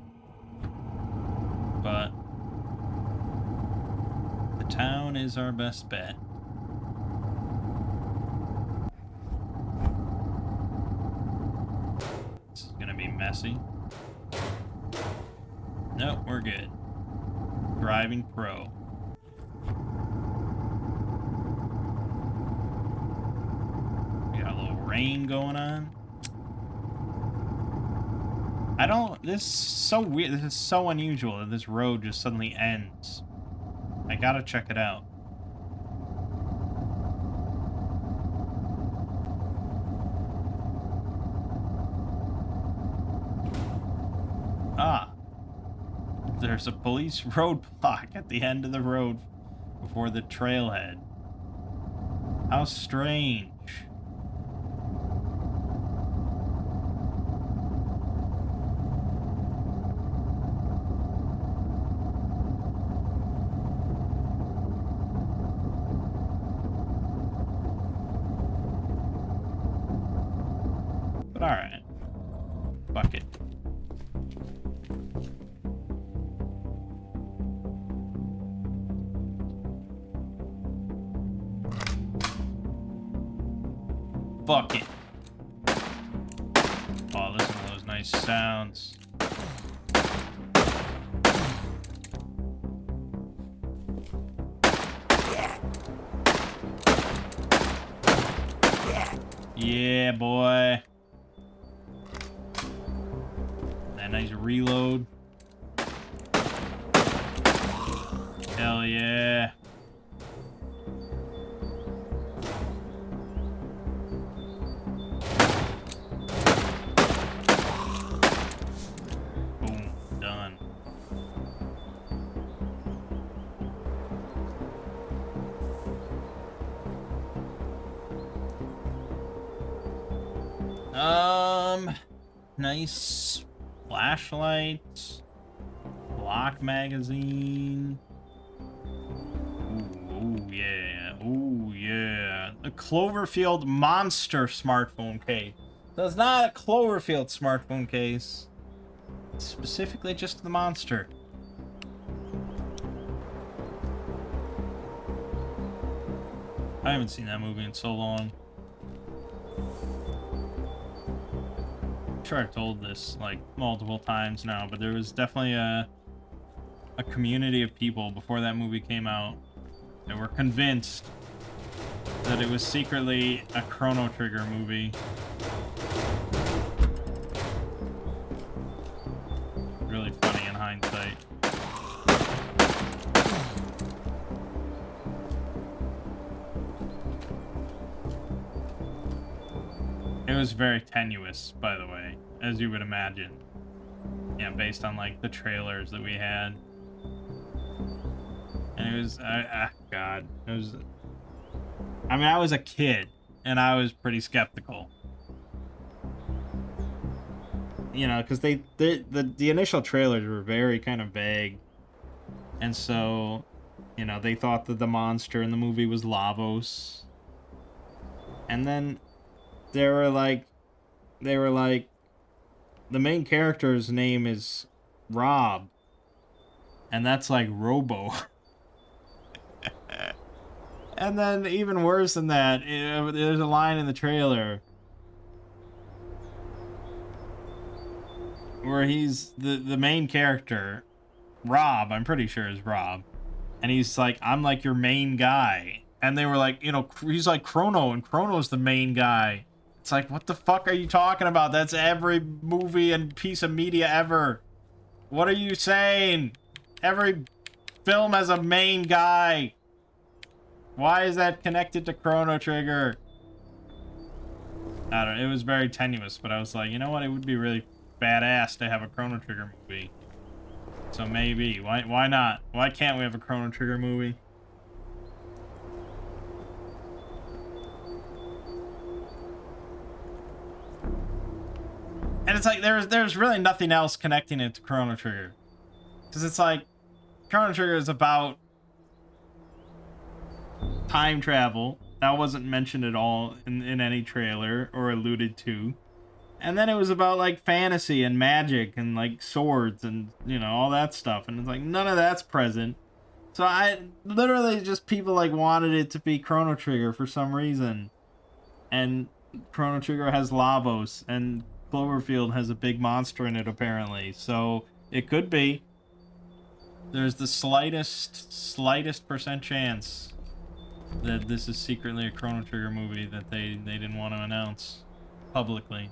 Speaker 1: But the town is our best bet. This is gonna be messy. Nope, we're good. Driving pro. Rain going on. This is so weird. This is so unusual that this road just suddenly ends. I gotta check it out. Ah. There's a police roadblock at the end of the road before the trailhead. How strange. Alright. Fuck it. Fuck it. Oh, listen to those nice sounds. Yeah, boy. That nice reload. Hell yeah. Boom. Done. Nice flashlight, block magazine. Ooh, yeah, ooh, yeah. The Cloverfield Monster smartphone case. So it's not a Cloverfield smartphone case. It's specifically just the monster. I haven't seen that movie in so long. I'm sure I've told this like multiple times now, but there was definitely a community of people before that movie came out that were convinced that it was secretly a Chrono Trigger movie. Really funny in hindsight. It was very tenuous, by the way, as you would imagine. Yeah, based on, like, the trailers that we had. And it was, God. It was... I mean, I was a kid, and I was pretty skeptical. You know, because the initial trailers were very kind of vague. And so, you know, they thought that the monster in the movie was Lavos. And then... They were like, the main character's name is Rob. And that's like Robo. And then even worse than that, there's a line in the trailer where he's, the main character, Rob, I'm pretty sure is Rob. And he's like, I'm like your main guy. And they were like, you know, he's like Chrono, and Chrono's the main guy. It's like, what the fuck are you talking about? That's every movie and piece of media ever. What are you saying? Every film has a main guy. Why is that connected to Chrono Trigger? I don't know. It was very tenuous, but I was like, you know what? It would be really badass to have a Chrono Trigger movie. So maybe. Why not? Why can't we have a Chrono Trigger movie? And it's like there's really nothing else connecting it to Chrono Trigger. Because it's like Chrono Trigger is about time travel. That wasn't mentioned at all in any trailer or alluded to. And then it was about like fantasy and magic and like swords and, you know, all that stuff. And it's like none of that's present. So I literally just people like wanted it to be Chrono Trigger for some reason. And Chrono Trigger has Lavos and Cloverfield has a big monster in it apparently. So it could be. There's the slightest percent chance that this is secretly a Chrono Trigger movie that they didn't want to announce publicly.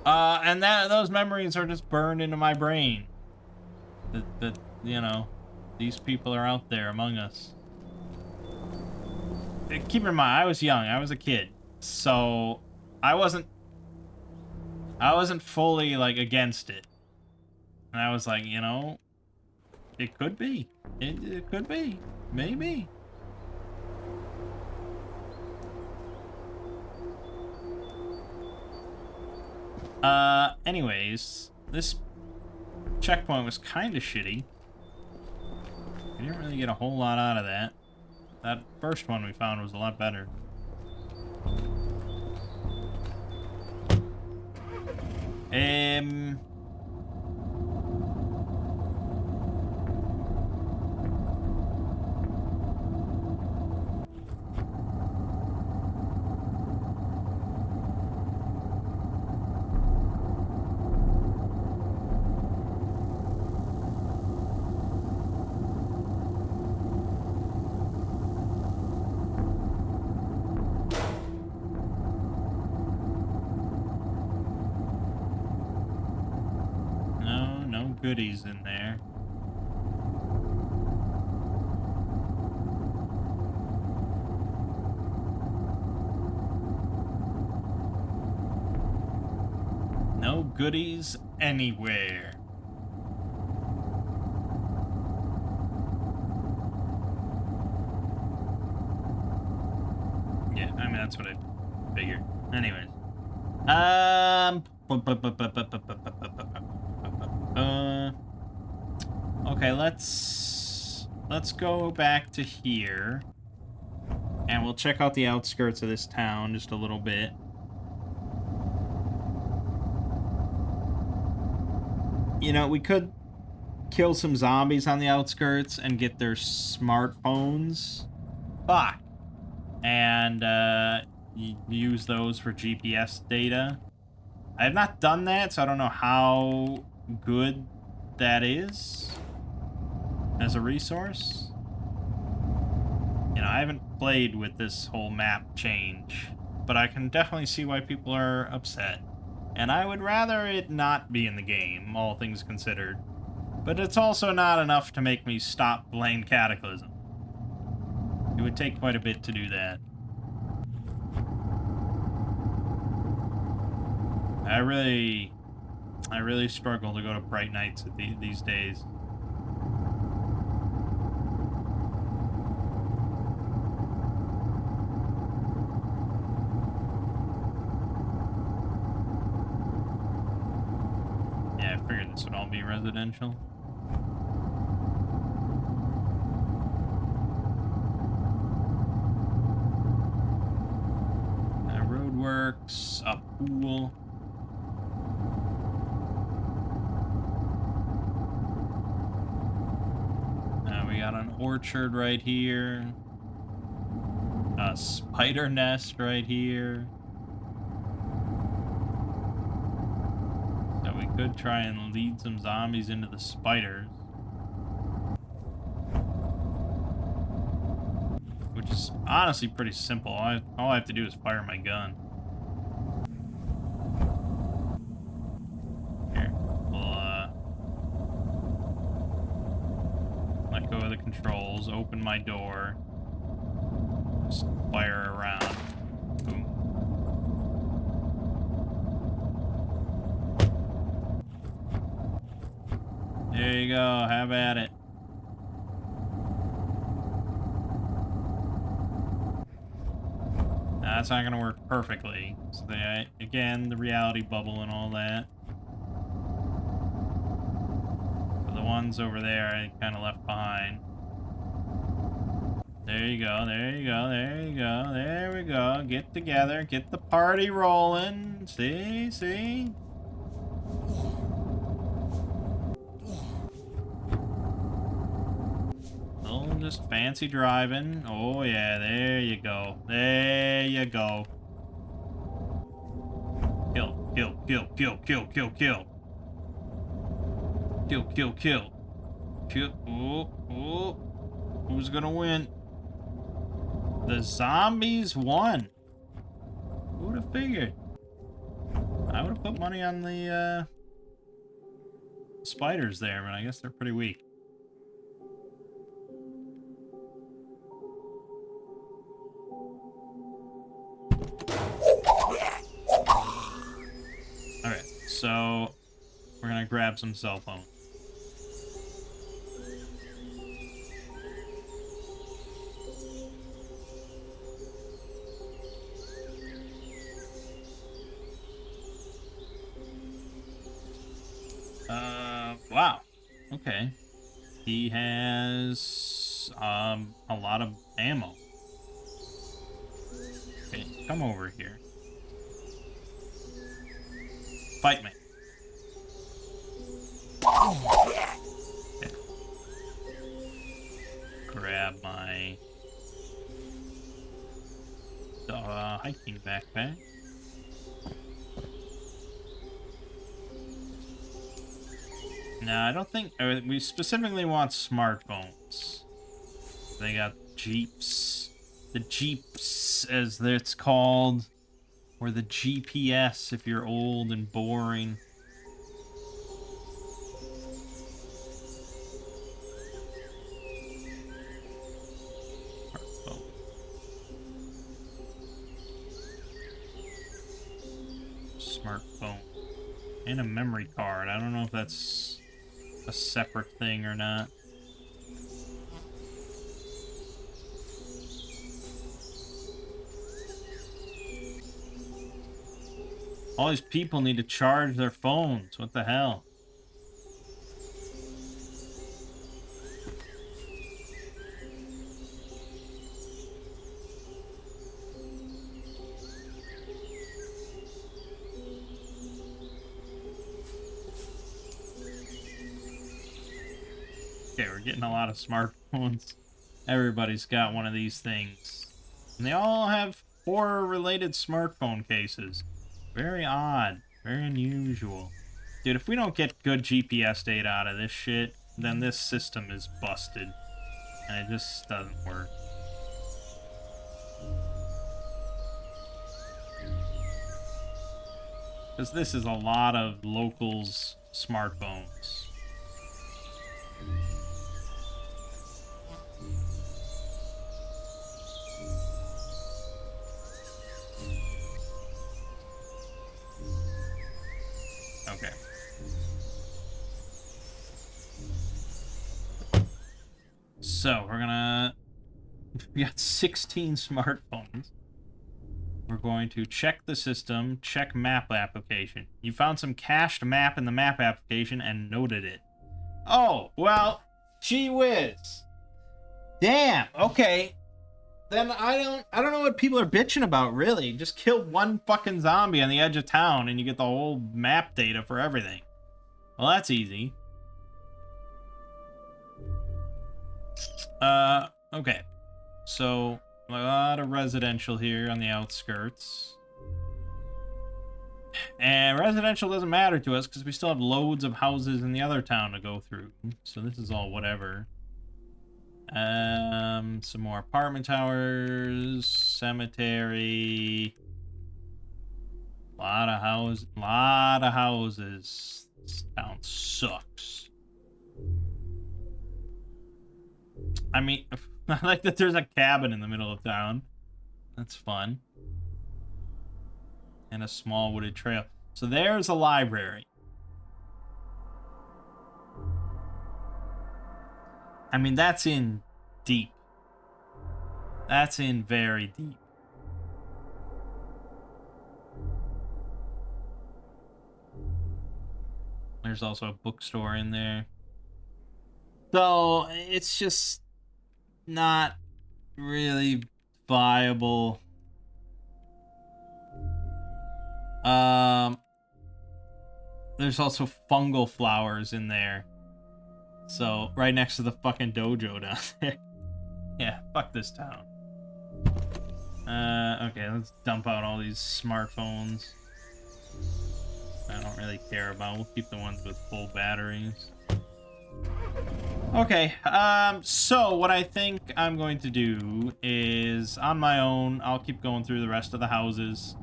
Speaker 1: And those memories are just burned into my brain. That you know, these people are out there among us. Keep in mind, I was young. I was a kid, so I wasn't fully like against it. And I was like, you know, it could be. It could be. Maybe. Anyways, this checkpoint was kind of shitty. We didn't really get a whole lot out of that. That first one we found was a lot better. No goodies in there. No goodies anywhere. Yeah, I mean, that's what I figured. Anyways. Okay, let's go back to here. And we'll check out the outskirts of this town just a little bit. You know, we could kill some zombies on the outskirts and get their smartphones. Fuck. And use those for GPS data. I have not done that, so I don't know how good that is as a resource. You know, I haven't played with this whole map change, but I can definitely see why people are upset. And I would rather it not be in the game, all things considered. But it's also not enough to make me stop playing Cataclysm. It would take quite a bit to do that. I really struggle to go to bright nights these days. Yeah, I figured this would all be residential. Roadworks, a pool. We got an orchard right here. A spider nest right here. So we could try and lead some zombies into the spiders. Which is honestly pretty simple. All I have to do is fire my gun. Here, we'll let go of the controls, open my door, just fire around. Boom. There you go, have at it. That's not gonna work perfectly. So again, the reality bubble and all that. But the ones over there I kind of left behind. There you go, there you go, there you go, there we go. Get together, get the party rolling. See? Oh, just fancy driving. Oh yeah, there you go. There you go. Kill. Kill. Oh. Who's gonna win? The zombies won. Who would have figured? I would have put money on the spiders there, but I guess they're pretty weak. Alright, so we're gonna grab some cell phones. Wow. Okay. He has a lot of ammo. Okay, come over here. Fight me. Okay. Grab my hiking backpack. No, I don't think... we specifically want smartphones. They got Jeeps. The Jeeps, as it's called. Or the GPS, if you're old and boring. Smartphone. Smartphone. And a memory card. I don't know if that's a separate thing or not. All these people need to charge their phones. What the hell? Okay, we're getting a lot of smartphones. Everybody's got one of these things. And they all have horror-related smartphone cases. Very odd. Very unusual. Dude, if we don't get good GPS data out of this shit, then this system is busted. And it just doesn't work. Because this is a lot of locals' smartphones. Okay. So, we're gonna... We got 16 smartphones. We're going to check the system, check map application. You found some cached map in the map application and noted it. Oh, well, gee whiz. Damn, okay. Then I don't know what people are bitching about, really. Just kill one fucking zombie on the edge of town and you get the whole map data for everything. Well, that's easy. Okay. So, a lot of residential here on the outskirts. And residential doesn't matter to us because we still have loads of houses in the other town to go through. So this is all whatever. Some more apartment towers, cemetery. Lot of houses. This town sucks. I mean, I like that there's a cabin in the middle of town. That's fun. And a small wooded trail. So there's a library. I mean, that's in deep. That's in very deep. There's also a bookstore in there. So it's just not really viable. There's also fungal flowers in there. So right next to the fucking dojo down there. Yeah, fuck this town. Okay, let's dump out all these smartphones. I don't really care about. We'll keep the ones with full batteries. Okay, so what I think I'm going to do is, on my own, I'll keep going through the rest of the houses,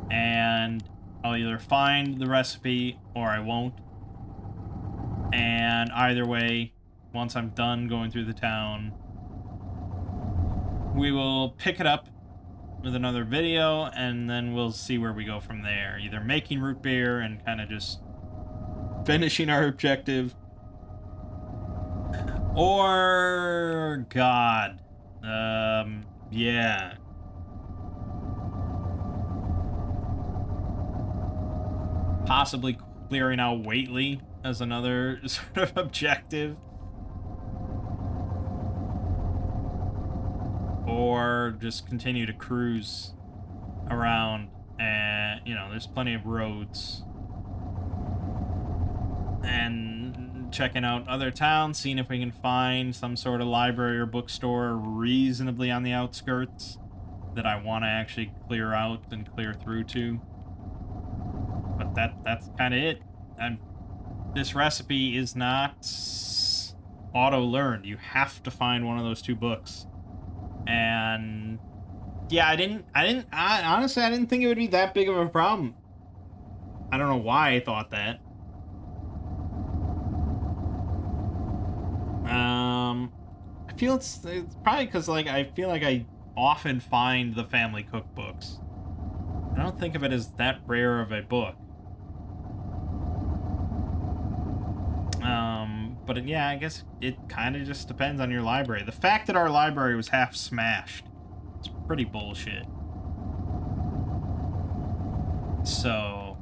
Speaker 1: and I'll either find the recipe or I won't. And either way, once I'm done going through the town, we will pick it up with another video, and then we'll see where we go from there. Either making root beer and kind of just finishing our objective, or God, yeah, possibly clearing out Waitley as another sort of objective, or just continue to cruise around. And you know, there's plenty of roads, and checking out other towns, seeing if we can find some sort of library or bookstore reasonably on the outskirts that I want to actually clear out and clear through to. But that's kind of it. This recipe is not auto-learned. You have to find one of those 2 books. And yeah, I honestly, I didn't think it would be that big of a problem. I don't know why I thought that. I feel it's probably because, like, I feel like I often find the family cookbooks. I don't think of it as that rare of a book. But yeah, I guess it kind of just depends on your library. The fact that our library was half smashed, it's pretty bullshit. So,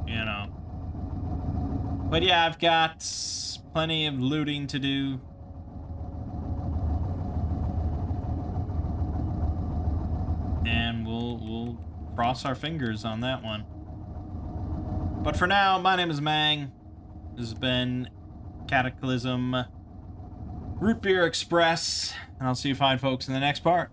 Speaker 1: you know. But yeah, I've got plenty of looting to do. And we'll cross our fingers on that one. But for now, my name is Mangg. This has been Cataclysm Root Beer Express, and I'll see you fine folks in the next part.